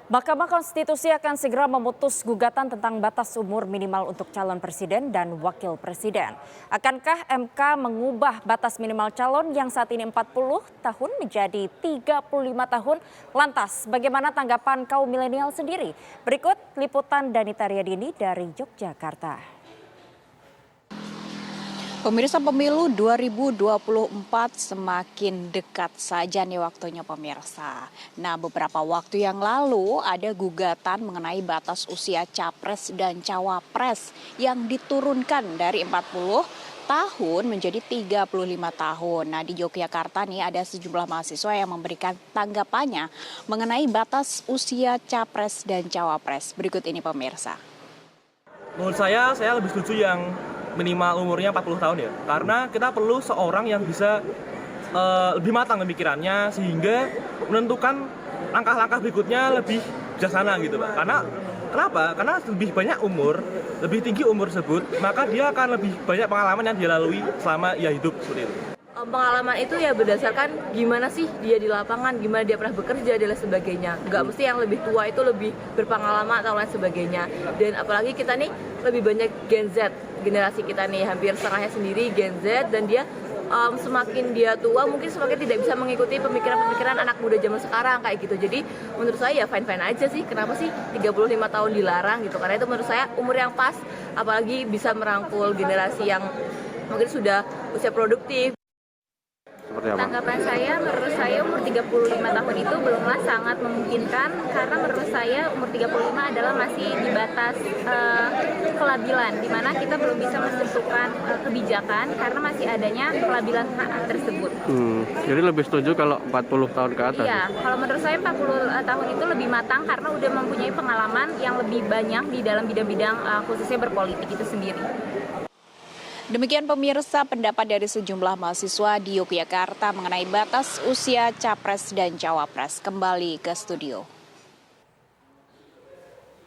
Mahkamah Konstitusi akan segera memutus gugatan tentang batas umur minimal untuk calon presiden dan wakil presiden. Akankah MK mengubah batas minimal calon yang saat ini 40 tahun menjadi 35 tahun? Lantas, bagaimana tanggapan kaum milenial sendiri? Berikut liputan Danita Riyadini dari Yogyakarta. Pemirsa, pemilu 2024 semakin dekat saja nih waktunya pemirsa. Nah, beberapa waktu yang lalu ada gugatan mengenai batas usia capres dan cawapres yang diturunkan dari 40 tahun menjadi 35 tahun. Nah, di Yogyakarta nih ada sejumlah mahasiswa yang memberikan tanggapannya mengenai batas usia capres dan cawapres. Berikut ini pemirsa. Menurut saya lebih setuju yang minimal umurnya 40 tahun ya. Karena kita perlu seorang yang bisa lebih matang pemikirannya sehingga menentukan langkah-langkah berikutnya lebih bijaksana gitu Pak. Karena kenapa? Karena lebih banyak umur, lebih tinggi umur tersebut, maka dia akan lebih banyak pengalaman yang dia lalui selama ia hidup seperti itu. Pengalaman itu ya berdasarkan gimana sih dia di lapangan, gimana dia pernah bekerja dan lain sebagainya. Nggak mesti yang lebih tua itu lebih berpengalaman atau lain sebagainya. Dan apalagi kita nih lebih banyak Gen Z, generasi kita nih hampir setengahnya sendiri Gen Z, dan dia semakin dia tua mungkin semakin tidak bisa mengikuti pemikiran-pemikiran anak muda zaman sekarang kayak gitu. Jadi menurut saya ya fine-fine aja sih. Kenapa sih 35 tahun dilarang gitu? Karena itu menurut saya umur yang pas, apalagi bisa merangkul generasi yang mungkin sudah usia produktif. Tanggapan saya, menurut saya umur 35 tahun itu belumlah sangat memungkinkan, karena menurut saya umur 35 adalah masih di batas kelabilan, di mana kita belum bisa menentukan kebijakan karena masih adanya kelabilan hak tersebut. Jadi lebih setuju kalau 40 tahun ke atas? Iya, kalau menurut saya 40 tahun itu lebih matang karena udah mempunyai pengalaman yang lebih banyak di dalam bidang-bidang khususnya berpolitik itu sendiri. Demikian pemirsa pendapat dari sejumlah mahasiswa di Yogyakarta mengenai batas usia capres dan cawapres. Kembali ke studio.